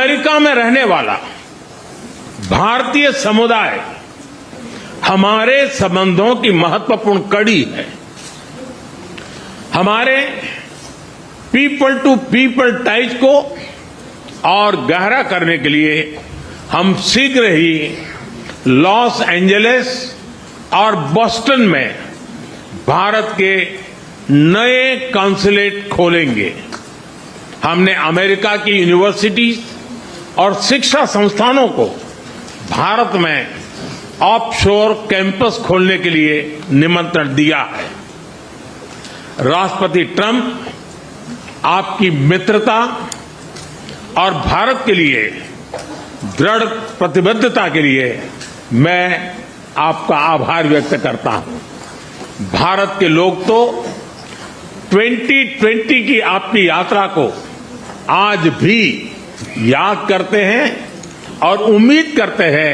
America में रहने वाला भारतीय समुदाय हमारे संबंधों की महत्वपूर्ण कड़ी है। हमारे पीपल टू पीपल टाइज को और गहरा करने के लिए हम शीघ्र ही लॉस एंजलिस और बोस्टन में भारत के नए कॉन्सुलेट खोलेंगे। हमने अमेरिका की यूनिवर्सिटीज और शिक्षा संस्थानों को भारत में ऑफशोर कैंपस खोलने के लिए निमंत्रण दिया है। राष्ट्रपति ट्रंप आपकी मित्रता और भारत के लिए दृढ़ प्रतिबद्धता के लिए मैं आपका आभार व्यक्त करता हूं। भारत के लोग तो 2020 की आपकी यात्रा को आज भी याद करते हैं और उम्मीद करते हैं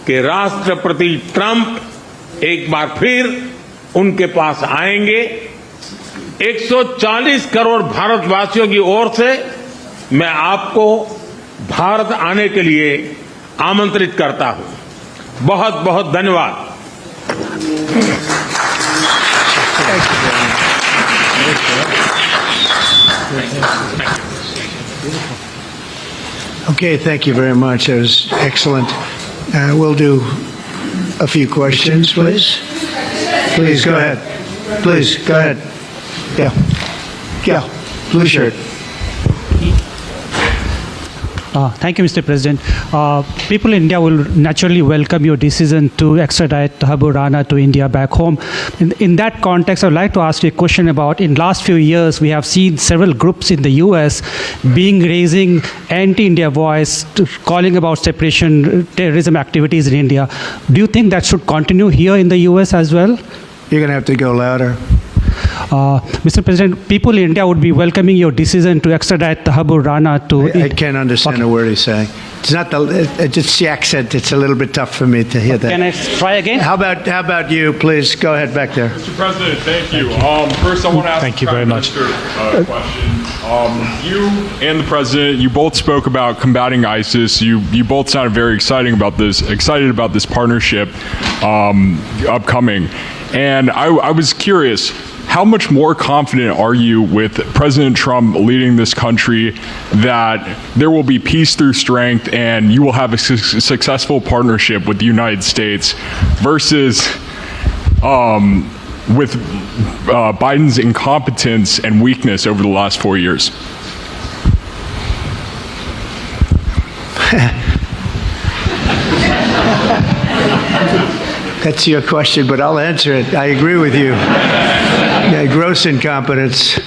कि राष्ट्रपति ट्रंप एक बार फिर उनके पास आएंगे। 140 करोड़ भारतवासियों की ओर से मैं आपको भारत आने के लिए आमंत्रित करता हूं। बहुत बहुत धन्यवाद। Okay, thank you very much. That was excellent. We'll do a few questions, please. Please, go ahead. Please, go ahead. Yeah, blue shirt. Thank you, Mr. President. People in India will naturally welcome your decision to extradite Thakur Rana to India back home. In that context, I would like to ask you a question about, in last few years, we have seen several groups in the U.S. raising anti-India voice, calling about separation, terrorism activities in India. Do you think that should continue here in the U.S. as well? You're going to have to go louder. Mr. President, people in India would be welcoming your decision to extradite Thakur Rana to... I can't understand a word he's saying. It's not it's the accent. It's a little bit tough for me to hear that. Can I try again? How about you, please? Go ahead back there. Mr. President, thank you. First, I want to ask the Prime Minister a question. You and the President, you both spoke about combating ISIS. You both sounded very excited about this partnership upcoming. And I was curious, how much more confident are you with President Trump leading this country that there will be peace through strength and you will have a successful partnership with the United States versus with Biden's incompetence and weakness over the last 4 years? That's your question, but I'll answer it. I agree with you. Gross incompetence.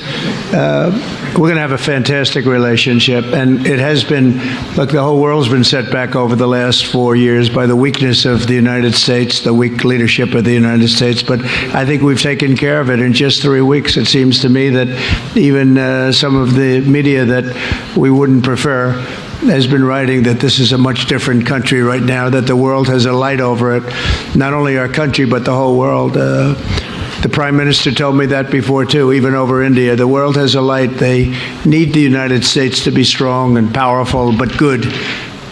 We're going to have a fantastic relationship, and it has been, look, the whole world's been set back over the last 4 years by the weakness of the United States, the weak leadership of the United States, but I think we've taken care of it in just 3 weeks. It seems to me that even some of the media that we wouldn't prefer has been writing that this is a much different country right now, that the world has a light over it, not only our country, but the whole world. The Prime Minister told me that before, too, even over India. The world has a light. They need the United States to be strong and powerful, but good.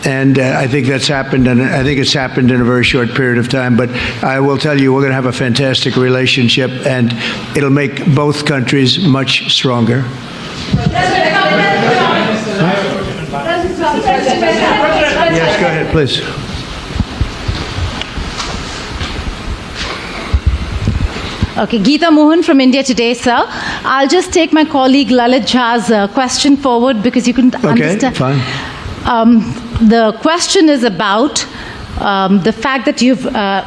And I think that's happened, and I think it's happened in a very short period of time. But I will tell you, we're going to have a fantastic relationship, and it'll make both countries much stronger. Yes, go ahead, please. Okay, Geeta Mohan from India Today, sir. I'll just take my colleague Lalit Jha's question forward because you couldn't understand. Okay, fine. The question is about the fact that you've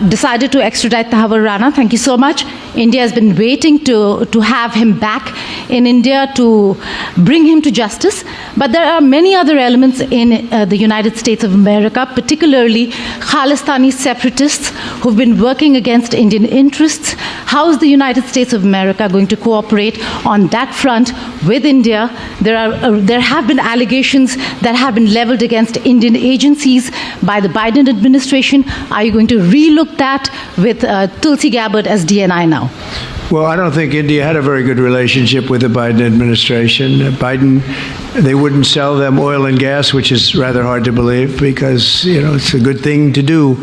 decided to extradite Thakur Rana. Thank you so much. India has been waiting to have him back in India to bring him to justice. But there are many other elements in the United States of America, particularly Khalistani separatists who've been working against Indian interests. How is the United States of America going to cooperate on that front with India? There have been allegations that have been leveled against Indian agencies by the Biden administration. Are you going to relook that with Tulsi Gabbard as DNI now? Well, I don't think India had a very good relationship with the Biden administration. They wouldn't sell them oil and gas, which is rather hard to believe because, it's a good thing to do.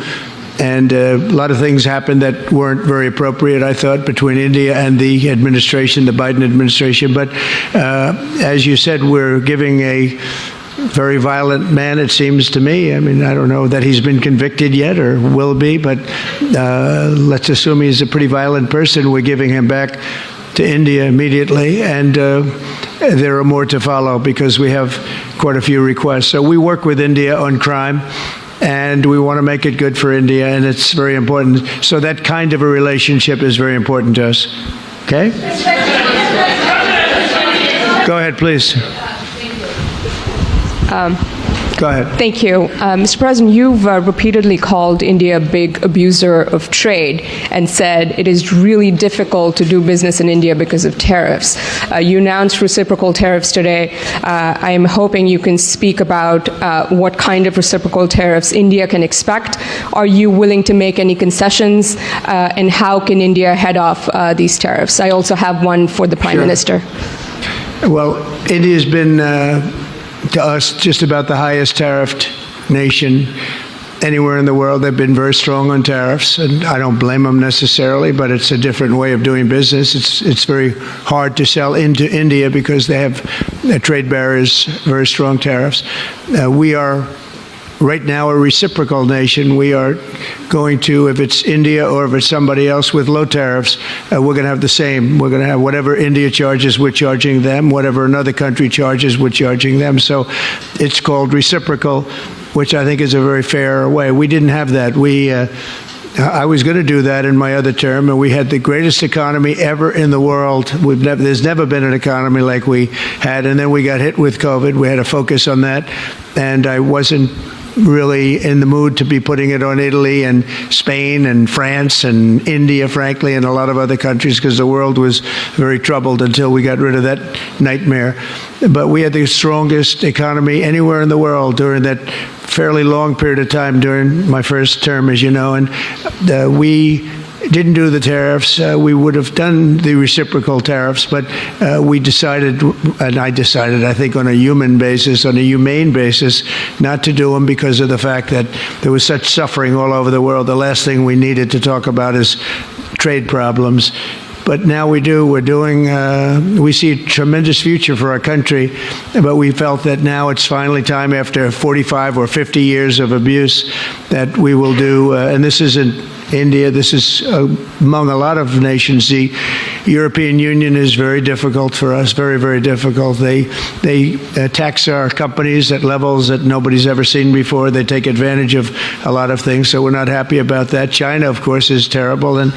And a lot of things happened that weren't very appropriate, I thought, between India and the administration, the Biden administration. But as you said, we're giving a very violent man, it seems to me. I mean, I don't know that he's been convicted yet or will be, but let's assume he's a pretty violent person. We're giving him back to India immediately, and there are more to follow because we have quite a few requests. So we work with India on crime, and we want to make it good for India, and it's very important. So that kind of a relationship is very important to us. Okay? Go ahead, please. Go ahead. Thank you. Mr. President, you've repeatedly called India a big abuser of trade and said it is really difficult to do business in India because of tariffs. You announced reciprocal tariffs today. I am hoping you can speak about what kind of reciprocal tariffs India can expect. Are you willing to make any concessions? And how can India head off these tariffs? I also have one for the Prime Minister. Well, India's been to us just about the highest tariffed nation anywhere in the world. They've been very strong on tariffs, and I don't blame them necessarily, but it's a different way of doing business. It's very hard to sell into India because they have trade barriers, very strong tariffs. We are right now a reciprocal nation. We are going to, if it's India or if it's somebody else with low tariffs, we're going to have the same. We're going to have whatever India charges, we're charging them. Whatever another country charges, we're charging them. So it's called reciprocal, which I think is a very fair way. We didn't have that. I was going to do that in my other term, and we had the greatest economy ever in the world. There's never been an economy like we had, and then we got hit with COVID. We had to focus on that, and I wasn't really in the mood to be putting it on Italy and Spain and France and India, frankly, and a lot of other countries because the world was very troubled until we got rid of that nightmare. But we had the strongest economy anywhere in the world during that fairly long period of time during my first term, as you know, and we didn't do the tariffs. We would have done the reciprocal tariffs, but we decided, and I decided, I think on a humane basis, not to do them because of the fact that there was such suffering all over the world. The last thing we needed to talk about is trade problems. But now we do. We see a tremendous future for our country, but we felt that now it's finally time, after 45 or 50 years of abuse, that we will do, and this isn't India, this is among a lot of nations. The European Union is very difficult for us, very, very difficult. They tax our companies at levels that nobody's ever seen before. They take advantage of a lot of things, so we're not happy about that. China, of course, is terrible, and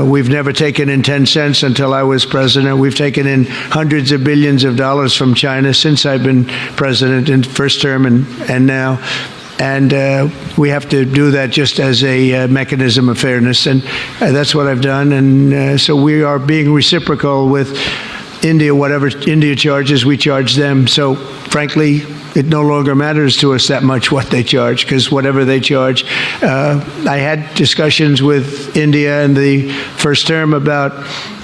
we've never taken in 10 cents until I was president. We've taken in hundreds of billions of dollars from China since I've been president in first term and now. And we have to do that just as a mechanism of fairness. And that's what I've done. And so we are being reciprocal with India. Whatever India charges, we charge them. So frankly, it no longer matters to us that much what they charge, because whatever they charge. I had discussions with India in the first term about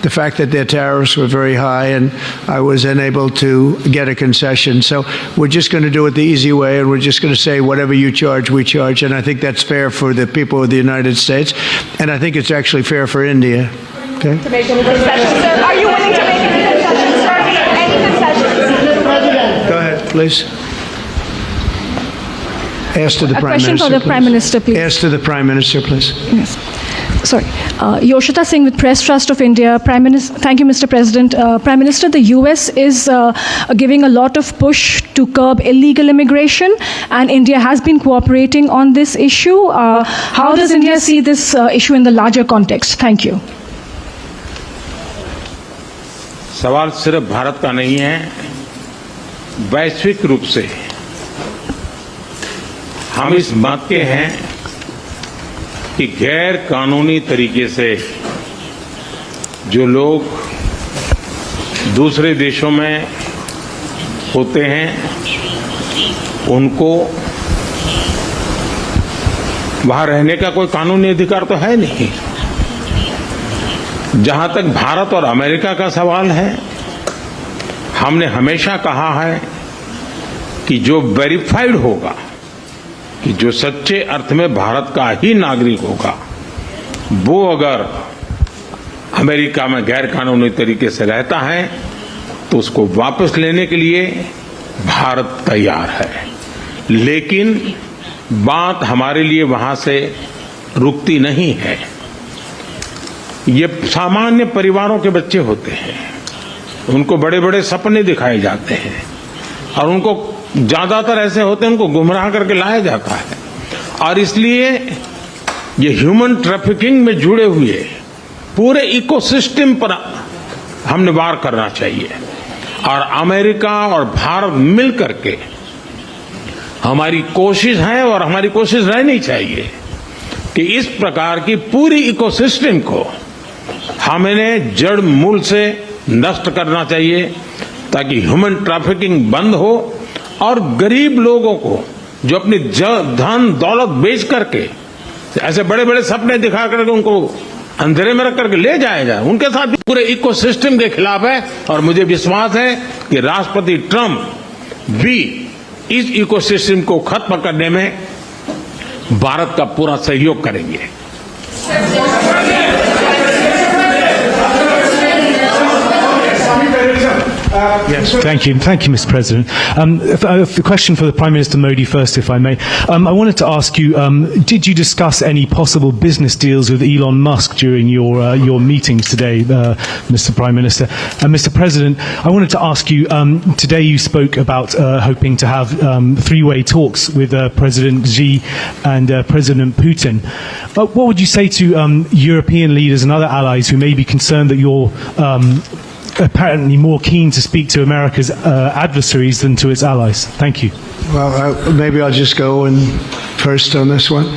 the fact that their tariffs were very high, and I was unable to get a concession. So we're just going to do it the easy way, and we're just going to say whatever you charge, we charge. And I think that's fair for the people of the United States, and I think it's actually fair for India. Okay? To make any concessions, sir? Are you willing to make any concessions, sir? Any concessions? Go ahead, please. Ask to the Prime Minister. A question for the Prime Minister, please. Ask to the Prime Minister, please. Yes. Sorry. Yoshita Singh with Press Trust of India. Prime Minister, thank you, Mr. President. Prime Minister, the US is giving a lot of push to curb illegal immigration, and India has been cooperating on this issue. How does India see this issue in the larger context? Thank you. सवाल सिर्फ भारत का नहीं है, वैश्विक रूप से हम इस मत के हैं कि गैर कानूनी तरीके से जो लोग दूसरे देशों में होते हैं उनको वहां रहने का कोई कानूनी अधिकार तो है नहीं। जहां तक भारत और अमेरिका का सवाल है, हमने हमेशा कहा है कि जो वेरीफाइड होगा, कि जो सच्चे अर्थ में भारत का ही नागरिक होगा, वो अगर अमेरिका में गैर कानूनी तरीके से रहता है तो उसको वापस लेने के लिए भारत तैयार है। लेकिन बात हमारे लिए वहां से रुकती नहीं है। ये सामान्य परिवारों के बच्चे होते हैं, उनको बड़े बड़े सपने दिखाए जाते हैं और उनको ज्यादातर ऐसे होते हैं, उनको गुमराह करके लाया जाता है। और इसलिए ये ह्यूमन ट्रैफिकिंग में जुड़े हुए पूरे इकोसिस्टम पर हमने वार करना चाहिए। और अमेरिका और भारत मिल करके हमारी कोशिश है, और हमारी कोशिश रहनी चाहिए, कि इस प्रकार की पूरी इकोसिस्टम को हमें जड़ मूल से नष्ट करना चाहिए, ताकि ह्यूमन ट्रैफिकिंग बंद हो और गरीब लोगों को जो अपनी धन दौलत बेच करके ऐसे बड़े बड़े सपने दिखा करके उनको अंधेरे में रख करके ले जाया जाए, उनके साथ भी पूरे इकोसिस्टम के खिलाफ है। और मुझे विश्वास है कि राष्ट्रपति ट्रंप भी इस इकोसिस्टम को खत्म करने में भारत का पूरा सहयोग करेंगे। Yes. Thank you, Mr. President. A question for the Prime Minister Modi first, if I may. I wanted to ask you: did you discuss any possible business deals with Elon Musk during your meetings today, Mr. Prime Minister? And Mr. President, I wanted to ask you: today you spoke about hoping to have three-way talks with President Xi and President Putin. What would you say to European leaders and other allies who may be concerned that you're apparently more keen to speak to America's adversaries than to its allies? Thank you. Well, maybe I'll just go first on this one.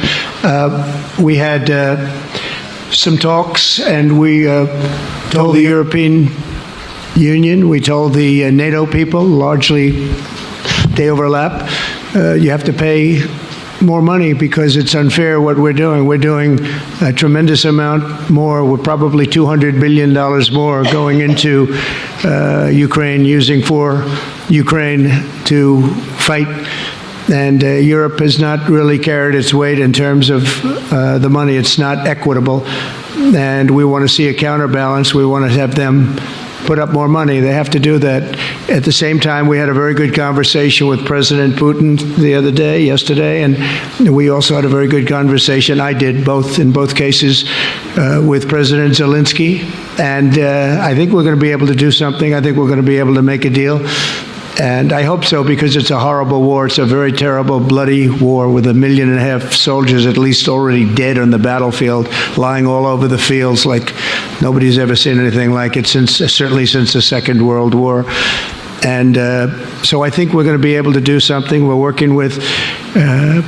We had some talks, and we told the European Union, we told the NATO people, largely they overlap, you have to pay more money because it's unfair what we're doing. We're doing a tremendous amount more. We're probably $200 billion more going into Ukraine, using for Ukraine to fight. And Europe has not really carried its weight in terms of the money. It's not equitable. And we want to see a counterbalance. We want to have them put up more money. They have to do that. At the same time, we had a very good conversation with President Putin yesterday, and we also had a very good conversation. I did in both cases with President Zelensky, and I think we're going to be able to do something. I think we're going to be able to make a deal. And I hope so, because it's a horrible war. It's a very terrible, bloody war with 1.5 million soldiers at least already dead on the battlefield, lying all over the fields like nobody's ever seen anything like it, certainly since the Second World War. And so I think we're going to be able to do something. We're working with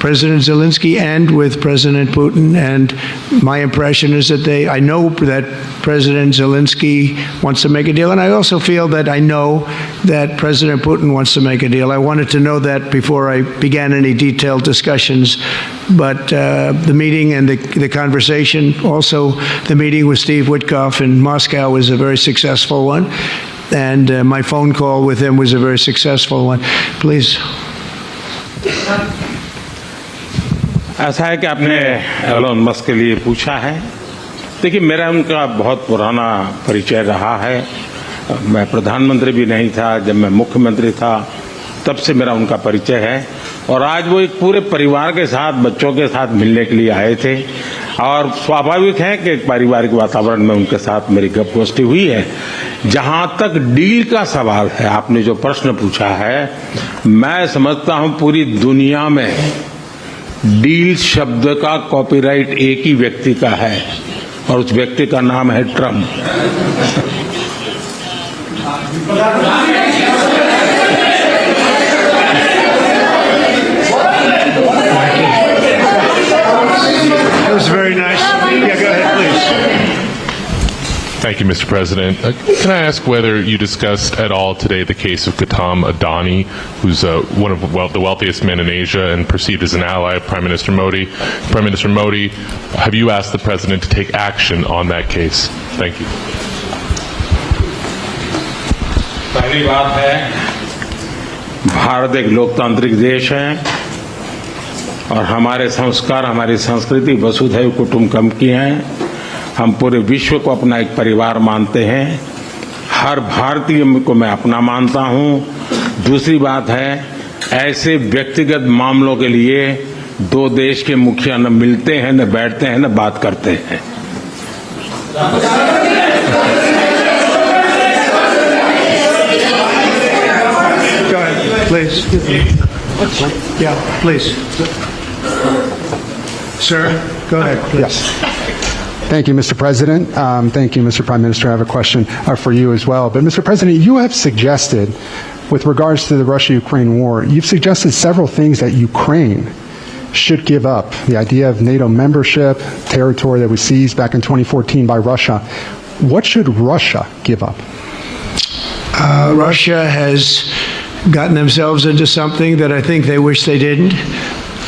President Zelensky and with President Putin, and my impression is that I know that President Zelensky wants to make a deal, and I also feel that I know that President Putin wants to make a deal. I wanted to know that before I began any detailed discussions, but the meeting and the conversation, also the meeting with Steve Witkoff in Moscow, was a very successful one. And my phone call with him was a very successful one. Please. ऐसा है कि आपने Elon Musk के लिए पूछा है। देखिए, मेरा उनका बहुत पुराना परिचय रहा है। मैं प्रधानमंत्री भी नहीं था, जब मैं मुख्यमंत्री था तब से मेरा उनका परिचय है। और आज वो एक पूरे परिवार के साथ, बच्चों के साथ मिलने के लिए आए थे, और स्वाभाविक है कि एक पारिवारिक वातावरण में उनके साथ मेरी गपगोष्ठी हुई है। जहां तक डील का सवाल है, आपने जो प्रश्न पूछा है, मैं समझता हूं पूरी दुनिया में डील शब्द का कॉपीराइट एक ही व्यक्ति का है, और उस व्यक्ति का नाम है Trump. That was very nice. Yeah, go ahead, please. Thank you, Mr. President. Can I ask whether you discussed at all today the case of Gautam Adani, who's one of the wealthiest men in Asia and perceived as an ally of Prime Minister Modi? Prime Minister Modi, have you asked the President to take action on that case? Thank you. पहली बात है, भारत एक लोकतांत्रिक देश है और हमारे संस्कार, हमारी संस्कृति वसुधैव कुटुंबकम की है। हम पूरे विश्व को अपना एक परिवार मानते हैं। हर भारतीय को मैं अपना मानता हूं। दूसरी बात है, ऐसे व्यक्तिगत मामलों के लिए दो देश के मुखिया न मिलते हैं, न बैठते हैं, न बात करते हैं। Go ahead, please. Yeah, please. Sir, go ahead, please. Thank you, Mr. President. Thank you, Mr. Prime Minister. I have a question for you as well. But, Mr. President, you have suggested, with regards to the Russia-Ukraine war, you've suggested several things that Ukraine should give up. The idea of NATO membership, territory that was seized back in 2014 by Russia. What should Russia give up? Russia has gotten themselves into something that I think they wish they didn't.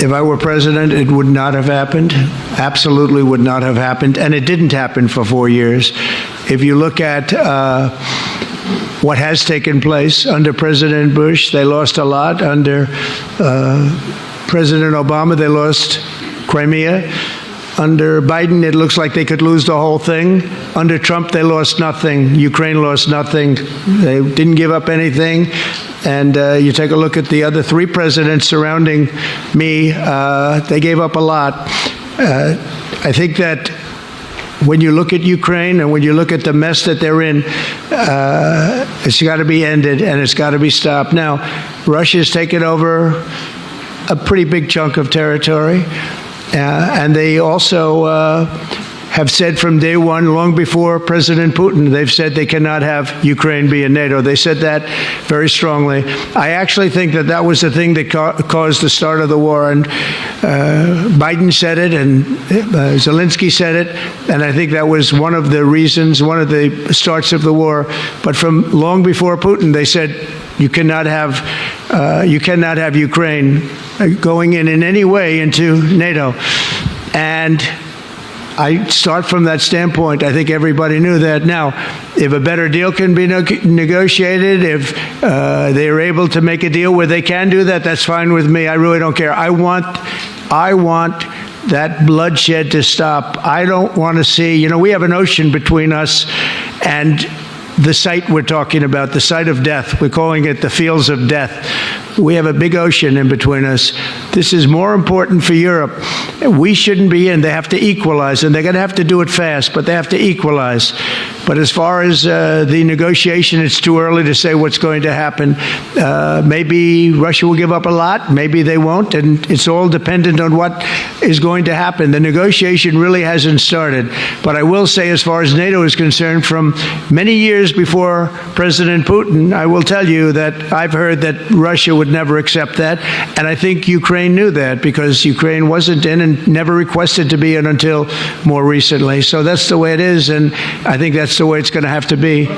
If I were president, it would not have happened. Absolutely would not have happened. And it didn't happen for 4 years. If you look at what has taken place under President Bush, they lost a lot. Under President Obama, they lost Crimea. Under Biden, it looks like they could lose the whole thing. Under Trump, they lost nothing. Ukraine lost nothing. They didn't give up anything. And you take a look at the other three presidents surrounding me, they gave up a lot. I think that when you look at Ukraine and when you look at the mess that they're in, it's got to be ended and it's got to be stopped. Now, Russia's taken over a pretty big chunk of territory. And they also have said from day one, long before President Putin, they've said they cannot have Ukraine be in NATO. They said that very strongly. I actually think that that was the thing that caused the start of the war. And Biden said it, and Zelensky said it, and I think that was one of the reasons, one of the starts of the war. But from long before Putin, they said you cannot have Ukraine going in any way into NATO. And I start from that standpoint. I think everybody knew that. Now, if a better deal can be negotiated, if they are able to make a deal where they can do that, that's fine with me. I really don't care. I want that bloodshed to stop. I don't want to see, we have an ocean between us and the site we're talking about, the site of death. We're calling it the fields of death. We have a big ocean in between us. This is more important for Europe. We shouldn't be in. They have to equalize, and they're going to have to do it fast, but they have to equalize. But as far as the negotiation, it's too early to say what's going to happen. Maybe Russia will give up a lot. Maybe they won't, and it's all dependent on what is going to happen. The negotiation really hasn't started. But I will say, as far as NATO is concerned, from many years before President Putin, I will tell you that I've heard that Russia would never accept that. And I think Ukraine knew that because Ukraine wasn't in and never requested to be in until more recently. So that's the way it is. And I think that's the way it's going to have to be. Go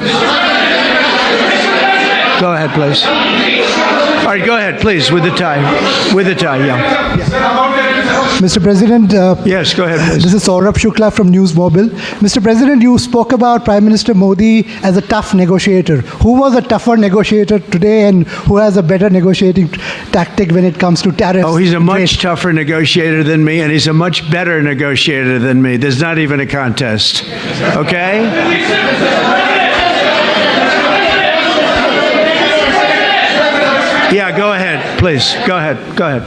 ahead, please. All right, go ahead, please, with the tie. With the tie, yeah. Mr. President, yes, go ahead, please. This is Saurabh Shukla from News Mobile. Mr. President, you spoke about Prime Minister Modi as a tough negotiator. Who was a tougher negotiator today and who has a better negotiating tactic when it comes to tariffs? Oh, he's a much tougher negotiator than me, and he's a much better negotiator than me. There's not even a contest. Okay? Yeah, go ahead, please. Go ahead. Go ahead.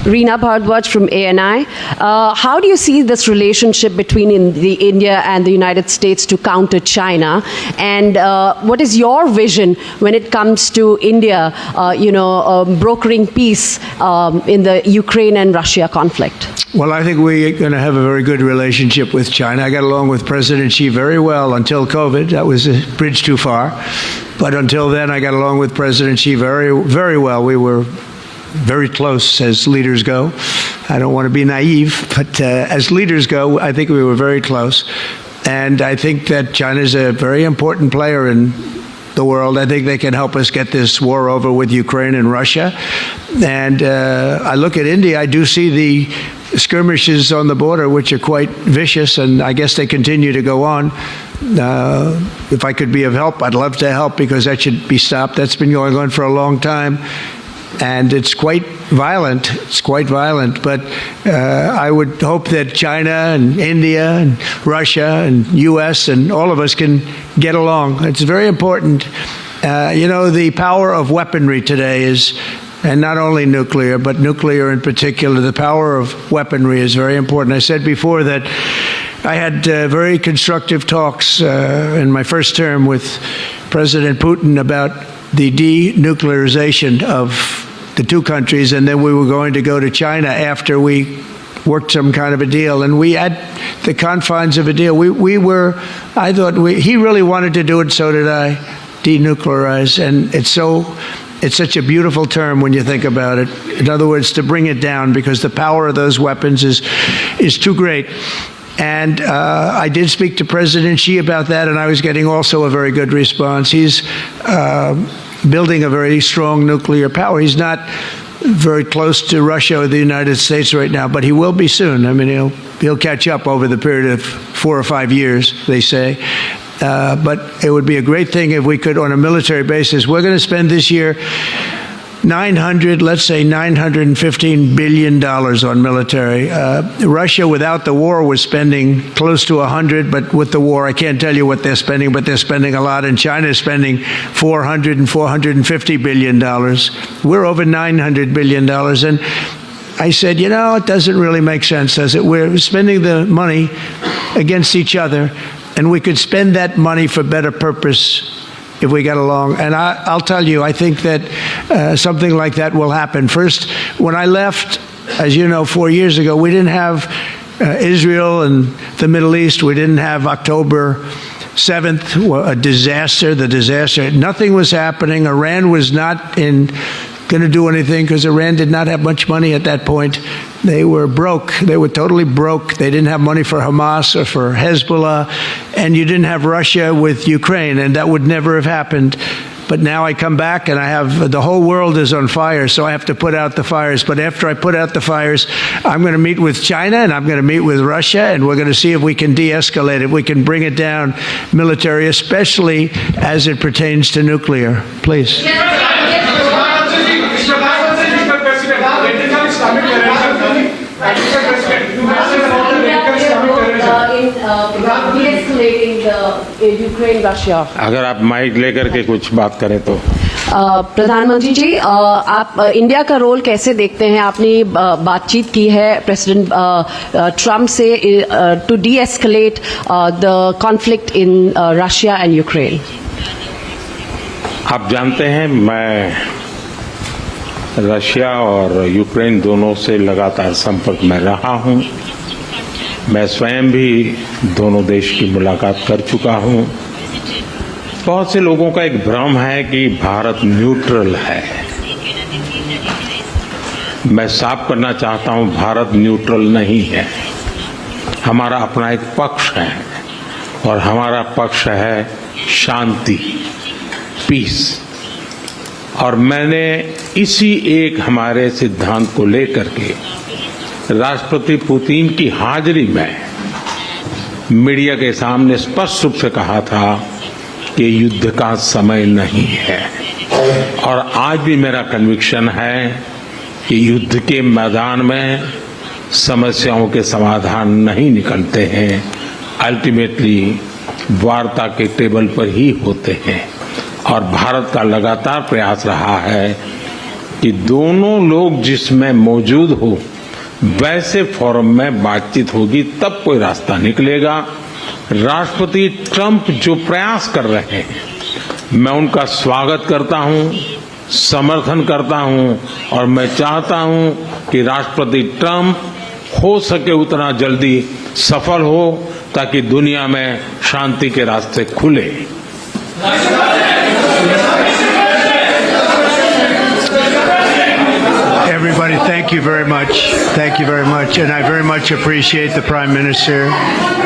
Reena Bhardwaj from ANI. How do you see this relationship between India and the United States to counter China? And what is your vision when it comes to India, brokering peace in the Ukraine and Russia conflict? Well, I think we're going to have a very good relationship with China. I got along with President Xi very well until COVID. That was a bridge too far. But until then, I got along with President Xi very, very well. We were very close as leaders go. I don't want to be naive, but as leaders go, I think we were very close. And I think that China is a very important player in the world. I think they can help us get this war over with Ukraine and Russia. And I look at India, I do see the skirmishes on the border, which are quite vicious, and I guess they continue to go on. If I could be of help, I'd love to help, because that should be stopped. That's been going on for a long time, and it's quite violent. It's quite violent, but I would hope that China and India and Russia and U.S. and all of us can get along. It's very important. The power of weaponry today is, and not only nuclear, but nuclear in particular, the power of weaponry is very important. I said before that I had very constructive talks in my first term with President Putin about the denuclearization of the two countries, and then we were going to go to China after we worked some kind of a deal, and we had the confines of a deal. He really wanted to do it, so did I, denuclearize, and it's such a beautiful term when you think about it. In other words, to bring it down, because the power of those weapons is too great. And I did speak to President Xi about that, and I was getting also a very good response. He's building a very strong nuclear power. He's not very close to Russia or the United States right now, but he will be soon. I mean, he'll catch up over the period of 4 or 5 years, they say. But it would be a great thing if we could, on a military basis. We're going to spend this year $915 billion on military. Russia, without the war, was spending close to 100, but with the war, I can't tell you what they're spending, but they're spending a lot. And China is spending $400 and $450 billion. We're over $900 billion. And I said, it doesn't really make sense, does it? We're spending the money against each other, and we could spend that money for better purpose if we get along. And I'll tell you, I think that something like that will happen. First, when I left, as you know, 4 years ago, we didn't have Israel and the Middle East. We didn't have October 7th, a disaster, Nothing was happening. Iran was not going to do anything, because Iran did not have much money at that point. They were broke. They were totally broke. They didn't have money for Hamas or for Hezbollah, and you didn't have Russia with Ukraine, and that would never have happened. But now I come back, and the whole world is on fire, so I have to put out the fires. But after I put out the fires, I'm going to meet with China, and I'm going to meet with Russia, and we're going to see if we can de-escalate, if we can bring it down military, especially as it pertains to nuclear. Please. Ukraine-Russia. अगर आप mic लेकर के कुछ बात करें तो प्रधानमंत्री जी, आप इंडिया का रोल कैसे देखते हैं? आपने बातचीत की है प्रेसिडेंट ट्रम्प से to de-escalate the conflict in Russia and Ukraine. आप जानते हैं, मैं रशिया और यूक्रेन दोनों से लगातार संपर्क में रहा हूं। मैं स्वयं भी दोनों देश की मुलाकात कर चुका हूं। बहुत से लोगों का एक भ्रम है कि भारत न्यूट्रल है। मैं साफ करना चाहता हूं, भारत न्यूट्रल नहीं है। हमारा अपना एक पक्ष है, और हमारा पक्ष है शांति, पीस। और मैंने इसी एक हमारे सिद्धांत को लेकर के राष्ट्रपति पुतिन की हाजिरी में मीडिया के सामने स्पष्ट रूप से कहा था कि युद्ध का समय नहीं है। और आज भी मेरा कन्विक्शन है कि युद्ध के मैदान में समस्याओं के समाधान नहीं निकलते हैं, अल्टीमेटली वार्ता के टेबल पर ही होते हैं। और भारत का लगातार प्रयास रहा है कि दोनों लोग जिसमें मौजूद हो वैसे फोरम में बातचीत होगी, तब कोई रास्ता निकलेगा। राष्ट्रपति ट्रंप जो प्रयास कर रहे हैं, मैं उनका स्वागत करता हूं, समर्थन करता हूं, और मैं चाहता हूं कि राष्ट्रपति ट्रंप हो सके उतना जल्दी सफल हो, ताकि दुनिया में शांति के रास्ते खुले। everybody. Thank you very much. Thank you very much. And I very much appreciate the Prime Minister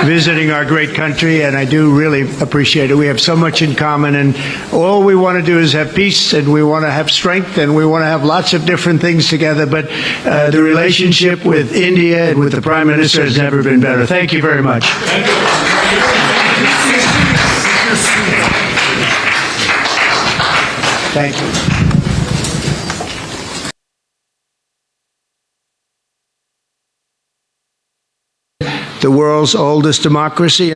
visiting our great country, and I do really appreciate it. We have so much in common, and all we want to do is have peace, and we want to have strength, and we want to have lots of different things together. But the relationship with India and with the Prime Minister has never been better. Thank you very much. Thank you. The world's oldest democracy.